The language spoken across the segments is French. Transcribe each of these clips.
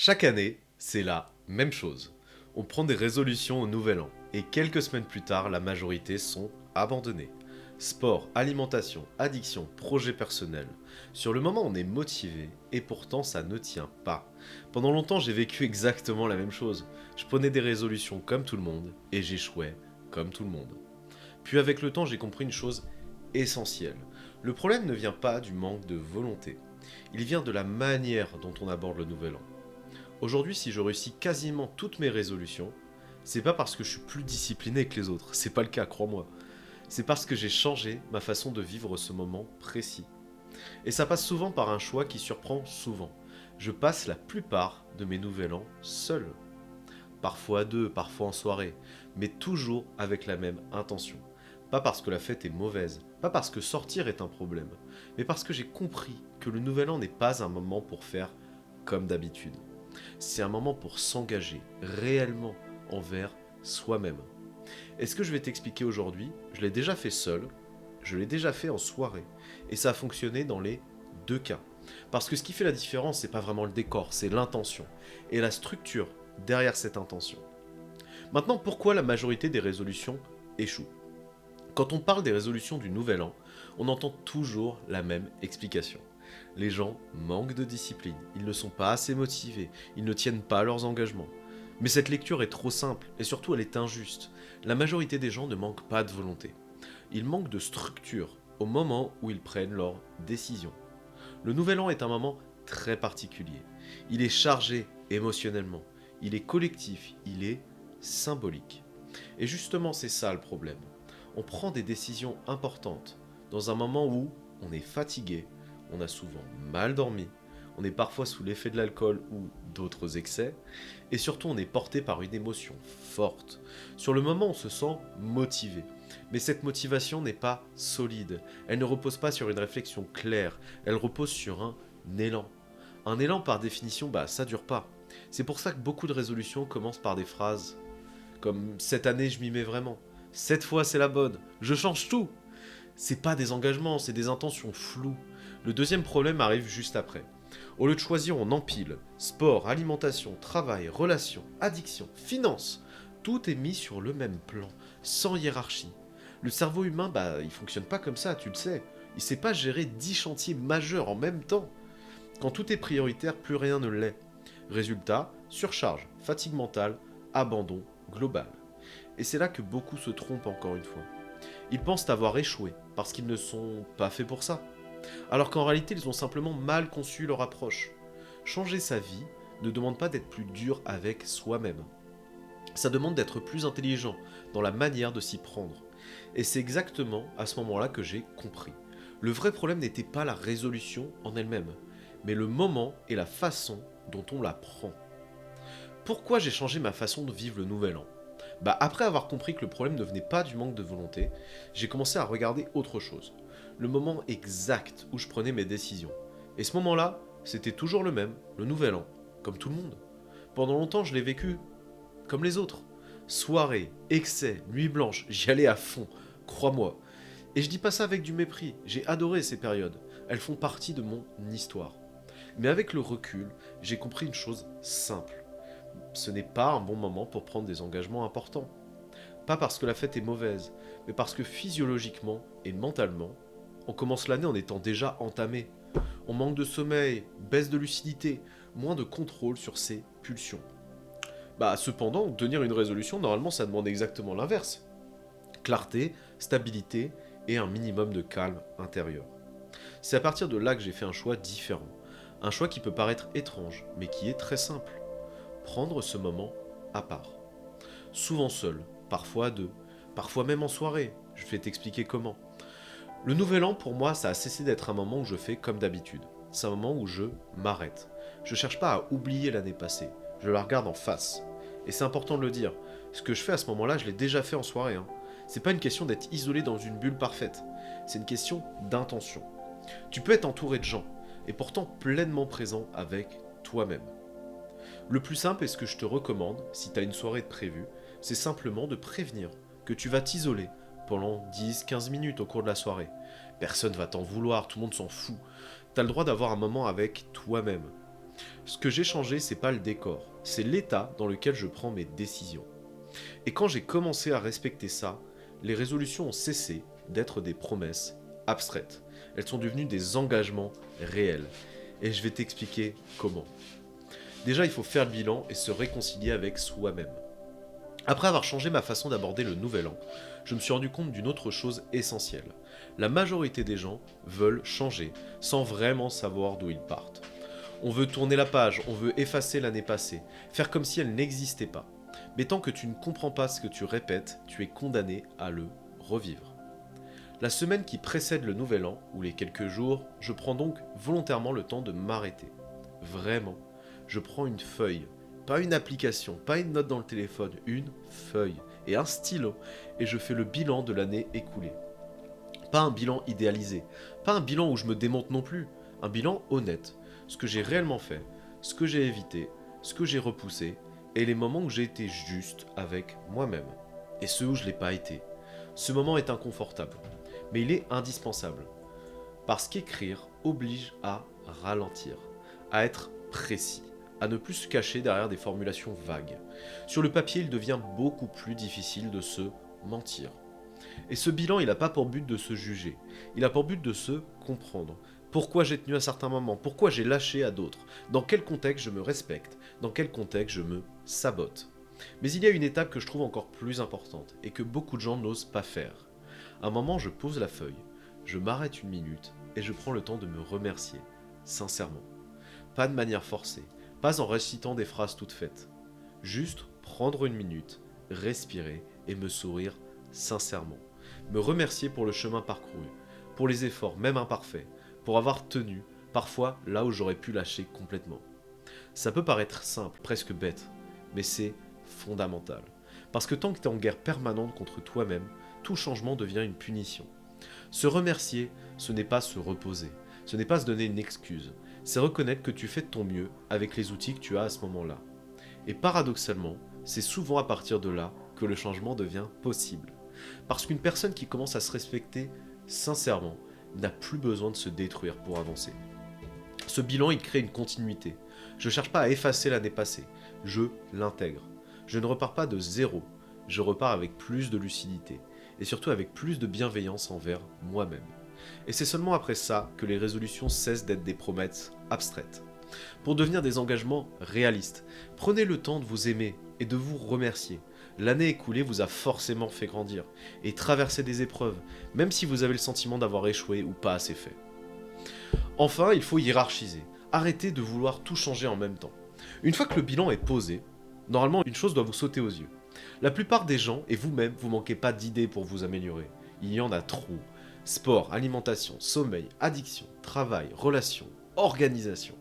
Chaque année, c'est la même chose. On prend des résolutions au nouvel an, et quelques semaines plus tard, la majorité sont abandonnées. Sport, alimentation, addiction, projet personnel. Sur le moment, on est motivé, et pourtant ça ne tient pas. Pendant longtemps, j'ai vécu exactement la même chose. Je prenais des résolutions comme tout le monde, et j'échouais comme tout le monde. Puis avec le temps, j'ai compris une chose essentielle. Le problème ne vient pas du manque de volonté. Il vient de la manière dont on aborde le nouvel an. Aujourd'hui, si je réussis quasiment toutes mes résolutions, c'est pas parce que je suis plus discipliné que les autres, c'est pas le cas, crois-moi. C'est parce que j'ai changé ma façon de vivre ce moment précis. Et ça passe souvent par un choix qui surprend souvent. Je passe la plupart de mes nouvel an seul. Parfois à deux, parfois en soirée, mais toujours avec la même intention. Pas parce que la fête est mauvaise, pas parce que sortir est un problème, mais parce que j'ai compris que le nouvel an n'est pas un moment pour faire comme d'habitude. C'est un moment pour s'engager réellement envers soi-même. Et ce que je vais t'expliquer aujourd'hui, je l'ai déjà fait seul, je l'ai déjà fait en soirée, et ça a fonctionné dans les deux cas. Parce que ce qui fait la différence, c'est pas vraiment le décor, c'est l'intention, et la structure derrière cette intention. Maintenant, pourquoi la majorité des résolutions échouent? Quand on parle des résolutions du nouvel an, on entend toujours la même explication. Les gens manquent de discipline, ils ne sont pas assez motivés, ils ne tiennent pas leurs engagements. Mais cette lecture est trop simple, et surtout elle est injuste. La majorité des gens ne manquent pas de volonté. Ils manquent de structure au moment où ils prennent leurs décisions. Le nouvel an est un moment très particulier. Il est chargé émotionnellement, il est collectif, il est symbolique. Et justement c'est ça le problème. On prend des décisions importantes dans un moment où on est fatigué, on a souvent mal dormi, on est parfois sous l'effet de l'alcool ou d'autres excès, et surtout on est porté par une émotion forte. Sur le moment on se sent motivé, mais cette motivation n'est pas solide, elle ne repose pas sur une réflexion claire, elle repose sur un élan. Un élan par définition, ça dure pas. C'est pour ça que beaucoup de résolutions commencent par des phrases comme cette année je m'y mets vraiment, cette fois c'est la bonne, je change tout. C'est pas des engagements, c'est des intentions floues. Le deuxième problème arrive juste après. Au lieu de choisir, on empile. Sport, alimentation, travail, relations, addiction, finances. Tout est mis sur le même plan, sans hiérarchie. Le cerveau humain, il fonctionne pas comme ça, tu le sais. Il sait pas gérer 10 chantiers majeurs en même temps. Quand tout est prioritaire, plus rien ne l'est. Résultat, surcharge, fatigue mentale, abandon global. Et c'est là que beaucoup se trompent encore une fois. Ils pensent avoir échoué parce qu'ils ne sont pas faits pour ça. Alors qu'en réalité, ils ont simplement mal conçu leur approche. Changer sa vie ne demande pas d'être plus dur avec soi-même. Ça demande d'être plus intelligent dans la manière de s'y prendre. Et c'est exactement à ce moment-là que j'ai compris. Le vrai problème n'était pas la résolution en elle-même, mais le moment et la façon dont on la prend. Pourquoi j'ai changé ma façon de vivre le nouvel an? Après avoir compris que le problème ne venait pas du manque de volonté, j'ai commencé à regarder autre chose. Le moment exact où je prenais mes décisions. Et ce moment-là, c'était toujours le même, le nouvel an, comme tout le monde. Pendant longtemps, je l'ai vécu comme les autres. Soirée, excès, nuit blanche, j'y allais à fond, crois-moi. Et je dis pas ça avec du mépris, j'ai adoré ces périodes. Elles font partie de mon histoire. Mais avec le recul, j'ai compris une chose simple. Ce n'est pas un bon moment pour prendre des engagements importants. Pas parce que la fête est mauvaise, mais parce que physiologiquement et mentalement, on commence l'année en étant déjà entamé. On manque de sommeil, baisse de lucidité, moins de contrôle sur ses pulsions. Cependant, tenir une résolution, normalement, ça demande exactement l'inverse. Clarté, stabilité et un minimum de calme intérieur. C'est à partir de là que j'ai fait un choix différent. Un choix qui peut paraître étrange, mais qui est très simple. Prendre ce moment à part. Souvent seul, parfois à deux, parfois même en soirée. Je vais t'expliquer comment. Le nouvel an, pour moi, ça a cessé d'être un moment où je fais comme d'habitude. C'est un moment où je m'arrête. Je cherche pas à oublier l'année passée. Je la regarde en face. Et c'est important de le dire. Ce que je fais à ce moment-là, je l'ai déjà fait en soirée. C'est pas une question d'être isolé dans une bulle parfaite. C'est une question d'intention. Tu peux être entouré de gens, et pourtant pleinement présent avec toi-même. Le plus simple et ce que je te recommande, si tu as une soirée de prévue, c'est simplement de prévenir que tu vas t'isoler pendant 10-15 minutes au cours de la soirée. Personne va t'en vouloir, tout le monde s'en fout. Tu as le droit d'avoir un moment avec toi-même. Ce que j'ai changé, c'est pas le décor, c'est l'état dans lequel je prends mes décisions. Et quand j'ai commencé à respecter ça, les résolutions ont cessé d'être des promesses abstraites. Elles sont devenues des engagements réels. Et je vais t'expliquer comment. Déjà, il faut faire le bilan et se réconcilier avec soi-même. Après avoir changé ma façon d'aborder le nouvel an, je me suis rendu compte d'une autre chose essentielle. La majorité des gens veulent changer sans vraiment savoir d'où ils partent. On veut tourner la page, on veut effacer l'année passée, faire comme si elle n'existait pas. Mais tant que tu ne comprends pas ce que tu répètes, tu es condamné à le revivre. La semaine qui précède le nouvel an, ou les quelques jours, je prends donc volontairement le temps de m'arrêter. Vraiment. Je prends une feuille, pas une application, pas une note dans le téléphone, une feuille et un stylo, et je fais le bilan de l'année écoulée. Pas un bilan idéalisé, pas un bilan où je me démonte non plus, un bilan honnête, ce que j'ai réellement fait, ce que j'ai évité, ce que j'ai repoussé, et les moments où j'ai été juste avec moi-même, et ceux où je ne l'ai pas été. Ce moment est inconfortable, mais il est indispensable, parce qu'écrire oblige à ralentir, à être précis, à ne plus se cacher derrière des formulations vagues. Sur le papier, il devient beaucoup plus difficile de se mentir. Et ce bilan, il n'a pas pour but de se juger, il a pour but de se comprendre. Pourquoi j'ai tenu à certains moments, pourquoi j'ai lâché à d'autres, dans quel contexte je me respecte, dans quel contexte je me sabote. Mais il y a une étape que je trouve encore plus importante et que beaucoup de gens n'osent pas faire. À un moment, je pose la feuille, je m'arrête une minute et je prends le temps de me remercier, sincèrement. Pas de manière forcée, pas en récitant des phrases toutes faites. Juste prendre une minute, respirer et me sourire sincèrement. Me remercier pour le chemin parcouru, pour les efforts, même imparfaits, pour avoir tenu, parfois là où j'aurais pu lâcher complètement. Ça peut paraître simple, presque bête, mais c'est fondamental. Parce que tant que tu es en guerre permanente contre toi-même, tout changement devient une punition. Se remercier, ce n'est pas se reposer, ce n'est pas se donner une excuse, c'est reconnaître que tu fais de ton mieux avec les outils que tu as à ce moment-là. Et paradoxalement, c'est souvent à partir de là que le changement devient possible. Parce qu'une personne qui commence à se respecter sincèrement n'a plus besoin de se détruire pour avancer. Ce bilan, il crée une continuité. Je ne cherche pas à effacer l'année passée, je l'intègre. Je ne repars pas de zéro, je repars avec plus de lucidité, et surtout avec plus de bienveillance envers moi-même. Et c'est seulement après ça que les résolutions cessent d'être des promesses abstraites. Pour devenir des engagements réalistes, prenez le temps de vous aimer et de vous remercier. L'année écoulée vous a forcément fait grandir et traverser des épreuves, même si vous avez le sentiment d'avoir échoué ou pas assez fait. Enfin, il faut hiérarchiser. Arrêtez de vouloir tout changer en même temps. Une fois que le bilan est posé, normalement une chose doit vous sauter aux yeux. La plupart des gens, et vous-même, vous manquez pas d'idées pour vous améliorer. Il y en a trop. Sport, alimentation, sommeil, addiction, travail, relations, organisation.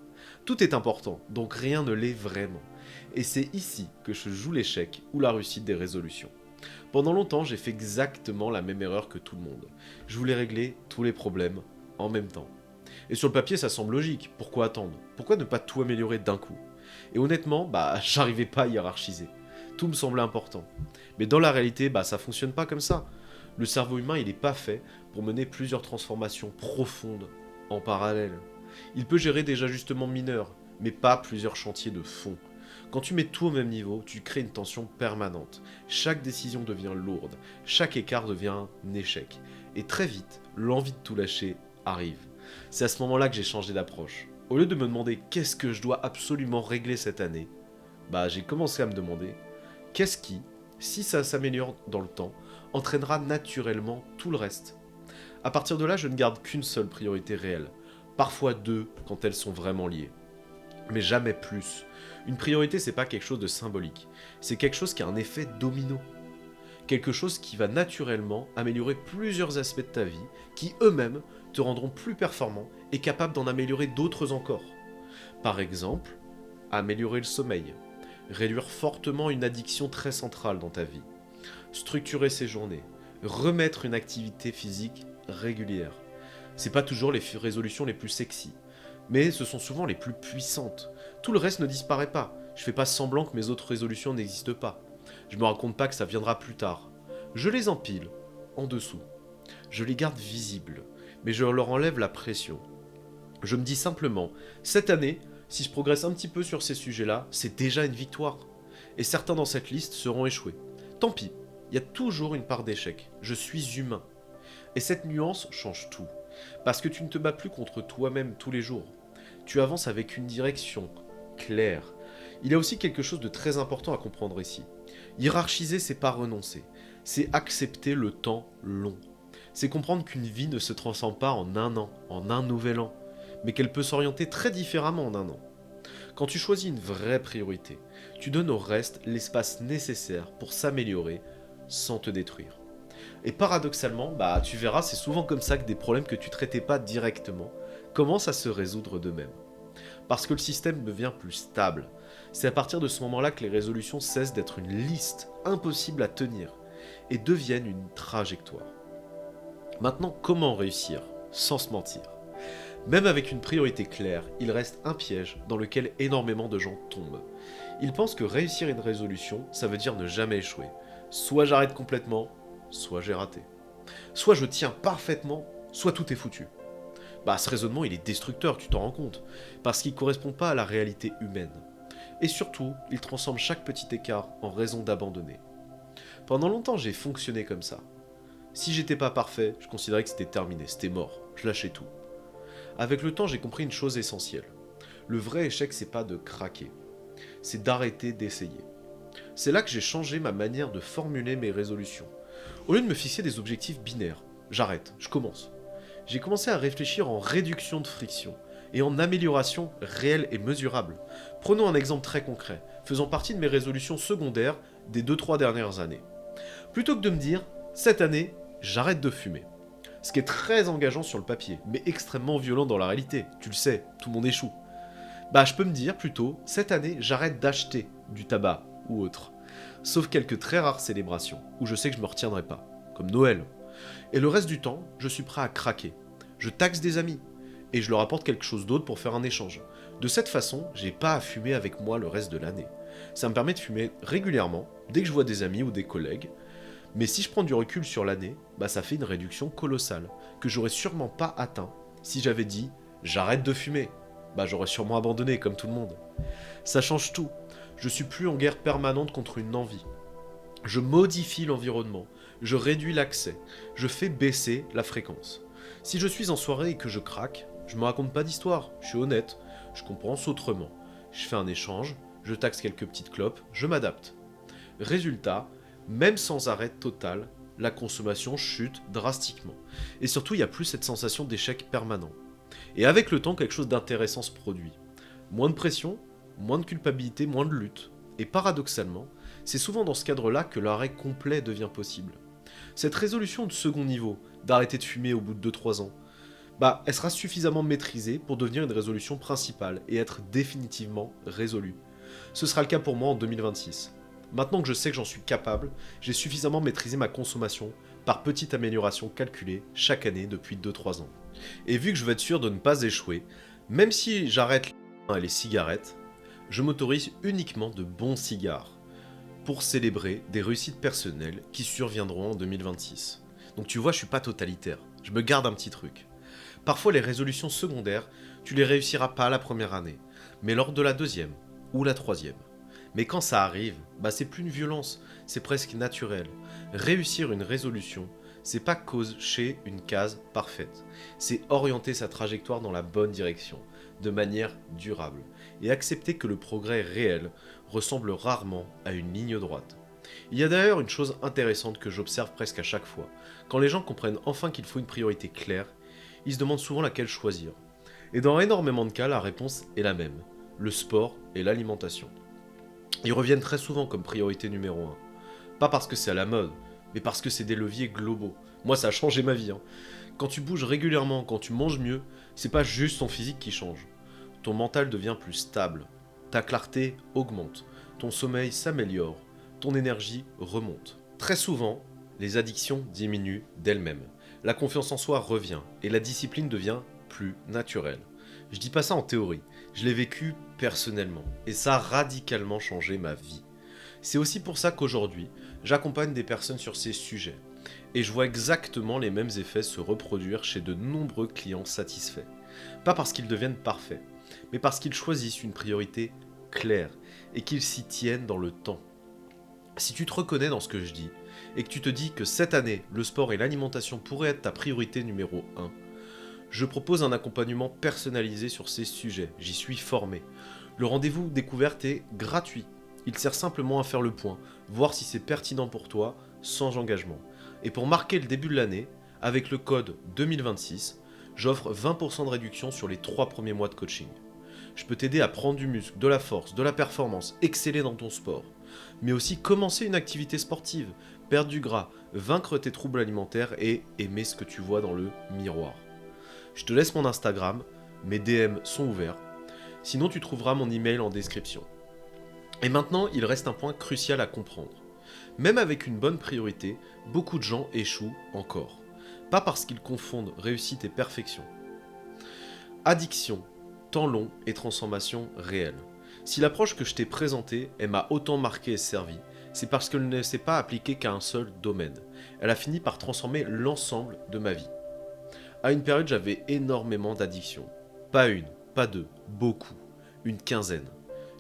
Tout est important, donc rien ne l'est vraiment. Et c'est ici que je joue l'échec ou la réussite des résolutions. Pendant longtemps, j'ai fait exactement la même erreur que tout le monde. Je voulais régler tous les problèmes en même temps. Et sur le papier, ça semble logique. Pourquoi attendre? Pourquoi ne pas tout améliorer d'un coup? Et honnêtement, j'arrivais pas à hiérarchiser. Tout me semblait important. Mais dans la réalité, ça fonctionne pas comme ça. Le cerveau humain, il n'est pas fait pour mener plusieurs transformations profondes en parallèle. Il peut gérer des ajustements mineurs, mais pas plusieurs chantiers de fond. Quand tu mets tout au même niveau, tu crées une tension permanente. Chaque décision devient lourde, chaque écart devient un échec. Et très vite, l'envie de tout lâcher arrive. C'est à ce moment-là que j'ai changé d'approche. Au lieu de me demander qu'est-ce que je dois absolument régler cette année, j'ai commencé à me demander qu'est-ce qui, si ça s'améliore dans le temps, entraînera naturellement tout le reste. À partir de là, je ne garde qu'une seule priorité réelle, parfois deux quand elles sont vraiment liées. Mais jamais plus. Une priorité, c'est pas quelque chose de symbolique, c'est quelque chose qui a un effet domino. Quelque chose qui va naturellement améliorer plusieurs aspects de ta vie, qui eux-mêmes te rendront plus performant et capable d'en améliorer d'autres encore. Par exemple, améliorer le sommeil, réduire fortement une addiction très centrale dans ta vie, structurer ses journées, remettre une activité physique régulière. C'est pas toujours les résolutions les plus sexy, mais ce sont souvent les plus puissantes. Tout le reste ne disparaît pas. Je fais pas semblant que mes autres résolutions n'existent pas. Je me raconte pas que ça viendra plus tard. Je les empile en dessous. Je les garde visibles, mais je leur enlève la pression. Je me dis simplement, cette année, Si je progresse un petit peu sur ces sujets-là, c'est déjà une victoire. Et certains dans cette liste seront échoués. Tant pis, il y a toujours une part d'échec. Je suis humain. Et cette nuance change tout. Parce que tu ne te bats plus contre toi-même tous les jours. Tu avances avec une direction claire. Il y a aussi quelque chose de très important à comprendre ici. Hiérarchiser, c'est pas renoncer. C'est accepter le temps long. C'est comprendre qu'une vie ne se transforme pas en un an, en un nouvel an, mais qu'elle peut s'orienter très différemment en un an. Quand tu choisis une vraie priorité, tu donnes au reste l'espace nécessaire pour s'améliorer sans te détruire. Et paradoxalement, tu verras, c'est souvent comme ça que des problèmes que tu traitais pas directement commencent à se résoudre d'eux-mêmes. Parce que le système devient plus stable. C'est à partir de ce moment-là que les résolutions cessent d'être une liste impossible à tenir et deviennent une trajectoire. Maintenant, comment réussir sans se mentir? Même avec une priorité claire, il reste un piège dans lequel énormément de gens tombent. Ils pensent que réussir une résolution, ça veut dire ne jamais échouer. Soit j'arrête complètement, soit j'ai raté. Soit je tiens parfaitement, soit tout est foutu. Ce raisonnement, il est destructeur, tu t'en rends compte, parce qu'il ne correspond pas à la réalité humaine. Et surtout, il transforme chaque petit écart en raison d'abandonner. Pendant longtemps, j'ai fonctionné comme ça. Si j'étais pas parfait, je considérais que c'était terminé, c'était mort, je lâchais tout. Avec le temps, j'ai compris une chose essentielle. Le vrai échec, c'est pas de craquer, c'est d'arrêter d'essayer. C'est là que j'ai changé ma manière de formuler mes résolutions. Au lieu de me fixer des objectifs binaires, j'arrête, je commence. J'ai commencé à réfléchir en réduction de friction et en amélioration réelle et mesurable. Prenons un exemple très concret, faisant partie de mes résolutions secondaires des 2-3 dernières années. Plutôt que de me dire, cette année, j'arrête de fumer. Ce qui est très engageant sur le papier, mais extrêmement violent dans la réalité. Tu le sais, tout le monde échoue. Je peux me dire plutôt, cette année, j'arrête d'acheter du tabac ou autre. Sauf quelques très rares célébrations, où je sais que je me retiendrai pas, comme Noël. Et le reste du temps, je suis prêt à craquer. Je taxe des amis, et je leur apporte quelque chose d'autre pour faire un échange. De cette façon, j'ai pas à fumer avec moi le reste de l'année. Ça me permet de fumer régulièrement, dès que je vois des amis ou des collègues. Mais si je prends du recul sur l'année, ça fait une réduction colossale, que j'aurais sûrement pas atteint si j'avais dit « j'arrête de fumer ». J'aurais sûrement abandonné, comme tout le monde. Ça change tout. Je suis plus en guerre permanente contre une envie. Je modifie l'environnement, je réduis l'accès, je fais baisser la fréquence. Si je suis en soirée et que je craque, je me raconte pas d'histoire, je suis honnête, je compense autrement. Je fais un échange, je taxe quelques petites clopes, je m'adapte. Résultat, même sans arrêt total, la consommation chute drastiquement. Et surtout, il n'y a plus cette sensation d'échec permanent. Et avec le temps, quelque chose d'intéressant se produit. Moins de pression, moins de culpabilité, moins de lutte. Et paradoxalement, c'est souvent dans ce cadre-là que l'arrêt complet devient possible. Cette résolution de second niveau, d'arrêter de fumer au bout de 2-3 ans, elle sera suffisamment maîtrisée pour devenir une résolution principale et être définitivement résolue. Ce sera le cas pour moi en 2026. Maintenant que je sais que j'en suis capable, j'ai suffisamment maîtrisé ma consommation par petites améliorations calculées chaque année depuis 2-3 ans. Et vu que je veux être sûr de ne pas échouer, même si j'arrête les cigarettes, je m'autorise uniquement de bons cigares pour célébrer des réussites personnelles qui surviendront en 2026. Donc tu vois, je suis pas totalitaire, je me garde un petit truc. Parfois les résolutions secondaires, tu les réussiras pas la première année, mais lors de la deuxième ou la troisième. Mais quand ça arrive, c'est plus une violence, c'est presque naturel. Réussir une résolution, c'est pas cocher une case parfaite, c'est orienter sa trajectoire dans la bonne direction, de manière durable, et accepter que le progrès réel ressemble rarement à une ligne droite. Il y a d'ailleurs une chose intéressante que j'observe presque à chaque fois. Quand les gens comprennent enfin qu'il faut une priorité claire, ils se demandent souvent laquelle choisir. Et dans énormément de cas, la réponse est la même, le sport et l'alimentation. Ils reviennent très souvent comme priorité numéro 1. Pas parce que c'est à la mode, mais parce que c'est des leviers globaux. Moi, ça a changé ma vie. Quand tu bouges régulièrement, quand tu manges mieux, c'est pas juste ton physique qui change. Ton mental devient plus stable, ta clarté augmente, ton sommeil s'améliore, ton énergie remonte. Très souvent, les addictions diminuent d'elles-mêmes. La confiance en soi revient et la discipline devient plus naturelle. Je dis pas ça en théorie, je l'ai vécu personnellement et ça a radicalement changé ma vie. C'est aussi pour ça qu'aujourd'hui, j'accompagne des personnes sur ces sujets et je vois exactement les mêmes effets se reproduire chez de nombreux clients satisfaits. Pas parce qu'ils deviennent parfaits, mais parce qu'ils choisissent une priorité claire et qu'ils s'y tiennent dans le temps. Si tu te reconnais dans ce que je dis, et que tu te dis que cette année, le sport et l'alimentation pourraient être ta priorité numéro 1, je propose un accompagnement personnalisé sur ces sujets, j'y suis formé. Le rendez-vous découverte est gratuit, il sert simplement à faire le point, voir si c'est pertinent pour toi, sans engagement. Et pour marquer le début de l'année, avec le code 2026, j'offre 20% de réduction sur les 3 premiers mois de coaching. Je peux t'aider à prendre du muscle, de la force, de la performance, exceller dans ton sport, mais aussi commencer une activité sportive, perdre du gras, vaincre tes troubles alimentaires et aimer ce que tu vois dans le miroir. Je te laisse mon Instagram, mes DM sont ouverts, sinon tu trouveras mon email en description. Et maintenant, il reste un point crucial à comprendre. Même avec une bonne priorité, beaucoup de gens échouent encore. Pas parce qu'ils confondent réussite et perfection. Addiction, temps long et transformation réelle. Si l'approche que je t'ai présentée, elle m'a autant marqué et servi, c'est parce qu'elle ne s'est pas appliquée qu'à un seul domaine. Elle a fini par transformer l'ensemble de ma vie. À une période, j'avais énormément d'addictions. Pas une, pas deux, beaucoup. Une quinzaine.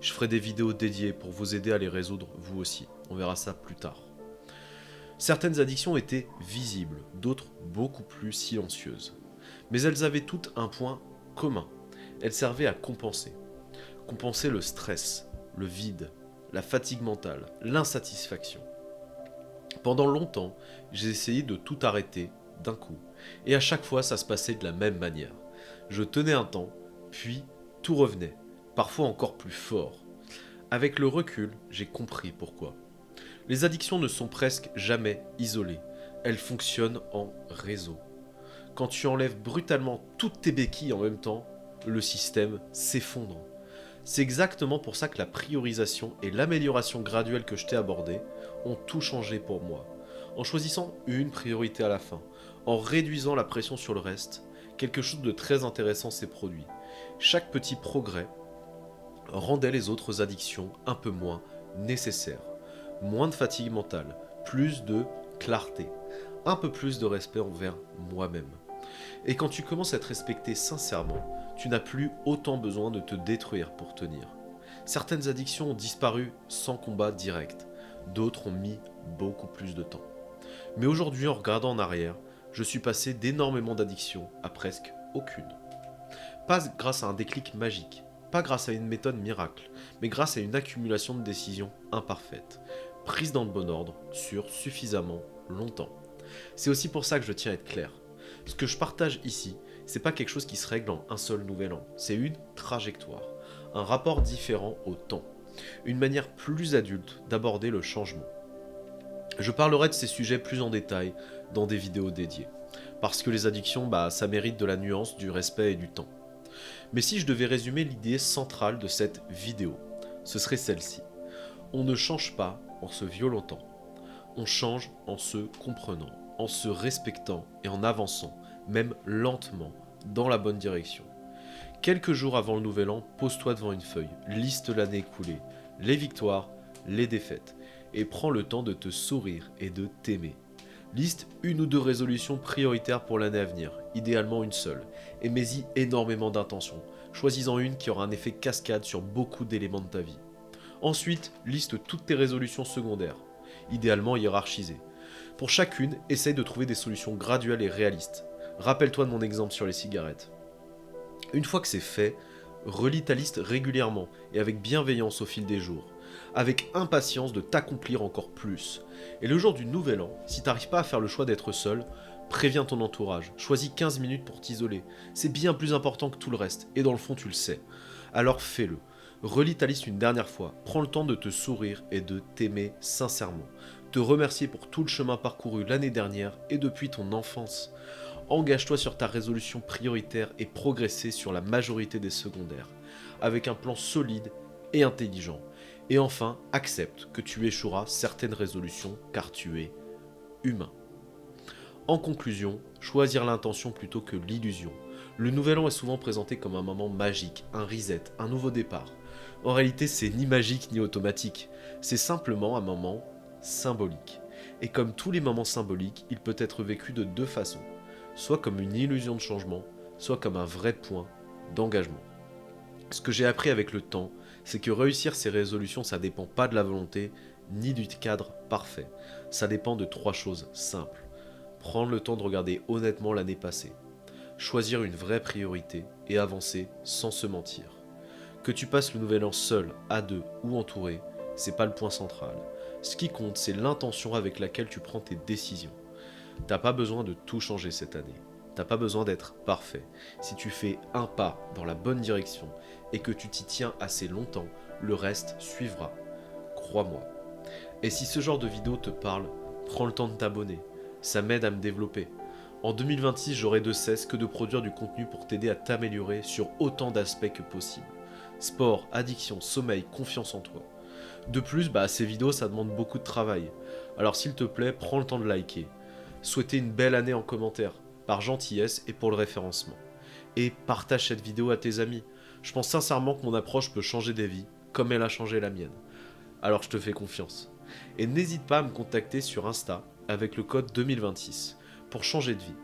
Je ferai des vidéos dédiées pour vous aider à les résoudre vous aussi. On verra ça plus tard. Certaines addictions étaient visibles, d'autres beaucoup plus silencieuses. Mais elles avaient toutes un point commun. Elles servaient à compenser. Compenser le stress, le vide, la fatigue mentale, l'insatisfaction. Pendant longtemps, j'ai essayé de tout arrêter d'un coup. Et à chaque fois, ça se passait de la même manière. Je tenais un temps, puis tout revenait, parfois encore plus fort. Avec le recul, j'ai compris pourquoi. Les addictions ne sont presque jamais isolées. Elles fonctionnent en réseau. Quand tu enlèves brutalement toutes tes béquilles en même temps, le système s'effondre. C'est exactement pour ça que la priorisation et l'amélioration graduelle que je t'ai abordées ont tout changé pour moi. En choisissant une priorité à la fin, en réduisant la pression sur le reste, quelque chose de très intéressant s'est produit. Chaque petit progrès rendait les autres addictions un peu moins nécessaires. Moins de fatigue mentale, plus de clarté, un peu plus de respect envers moi-même. Et quand tu commences à te respecter sincèrement, tu n'as plus autant besoin de te détruire pour tenir. Certaines addictions ont disparu sans combat direct, d'autres ont mis beaucoup plus de temps. Mais aujourd'hui, en regardant en arrière, je suis passé d'énormément d'addictions à presque aucune. Pas grâce à un déclic magique, pas grâce à une méthode miracle, mais grâce à une accumulation de décisions imparfaites, prises dans le bon ordre, sur suffisamment longtemps. C'est aussi pour ça que je tiens à être clair. Ce que je partage ici, c'est pas quelque chose qui se règle en un seul nouvel an, c'est une trajectoire, un rapport différent au temps, une manière plus adulte d'aborder le changement. Je parlerai de ces sujets plus en détail dans des vidéos dédiées, parce que les addictions, ça mérite de la nuance, du respect et du temps. Mais si je devais résumer l'idée centrale de cette vidéo, ce serait celle-ci. On ne change pas en se violentant, on change en se comprenant, en se respectant et en avançant, même lentement, dans la bonne direction. Quelques jours avant le nouvel an, pose-toi devant une feuille, liste l'année écoulée, les victoires, les défaites, et prends le temps de te sourire et de t'aimer. Liste une ou deux résolutions prioritaires pour l'année à venir, idéalement une seule, et mets-y énormément d'intention, choisis-en une qui aura un effet cascade sur beaucoup d'éléments de ta vie. Ensuite, liste toutes tes résolutions secondaires, idéalement hiérarchisées. Pour chacune, essaye de trouver des solutions graduelles et réalistes. Rappelle-toi de mon exemple sur les cigarettes. Une fois que c'est fait, relis ta liste régulièrement et avec bienveillance au fil des jours, avec impatience de t'accomplir encore plus. Et le jour du nouvel an, si t'arrives pas à faire le choix d'être seul, préviens ton entourage, choisis 15 minutes pour t'isoler. C'est bien plus important que tout le reste, et dans le fond tu le sais. Alors fais-le. Relis ta liste une dernière fois, prends le temps de te sourire et de t'aimer sincèrement. Te remercier pour tout le chemin parcouru l'année dernière et depuis ton enfance. Engage-toi sur ta résolution prioritaire et progresser sur la majorité des secondaires, avec un plan solide et intelligent. Et enfin, accepte que tu échoueras certaines résolutions car tu es humain. En conclusion, choisir l'intention plutôt que l'illusion. Le nouvel an est souvent présenté comme un moment magique, un reset, un nouveau départ. En réalité, c'est ni magique ni automatique, c'est simplement un moment symbolique. Et comme tous les moments symboliques, il peut être vécu de deux façons, soit comme une illusion de changement, soit comme un vrai point d'engagement. Ce que j'ai appris avec le temps, c'est que réussir ces résolutions, ça dépend pas de la volonté, ni du cadre parfait. Ça dépend de trois choses simples. Prendre le temps de regarder honnêtement l'année passée. Choisir une vraie priorité et avancer sans se mentir. Que tu passes le nouvel an seul, à deux ou entouré, c'est pas le point central. Ce qui compte, c'est l'intention avec laquelle tu prends tes décisions. T'as pas besoin de tout changer cette année. T'as pas besoin d'être parfait. Si tu fais un pas dans la bonne direction et que tu t'y tiens assez longtemps, le reste suivra. Crois-moi. Et si ce genre de vidéo te parle, prends le temps de t'abonner. Ça m'aide à me développer. En 2026, j'aurai de cesse que de produire du contenu pour t'aider à t'améliorer sur autant d'aspects que possible. Sport, addiction, sommeil, confiance en toi. De plus, ces vidéos, ça demande beaucoup de travail. Alors s'il te plaît, prends le temps de liker. Souhaiter une belle année en commentaire, par gentillesse et pour le référencement. Et partage cette vidéo à tes amis. Je pense sincèrement que mon approche peut changer des vies, comme elle a changé la mienne. Alors je te fais confiance. Et n'hésite pas à me contacter sur Insta avec le code 2026 pour changer de vie.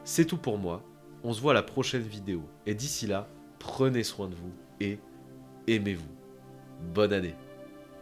C'est tout pour moi, on se voit à la prochaine vidéo. Et d'ici là, prenez soin de vous et aimez-vous. Bonne année.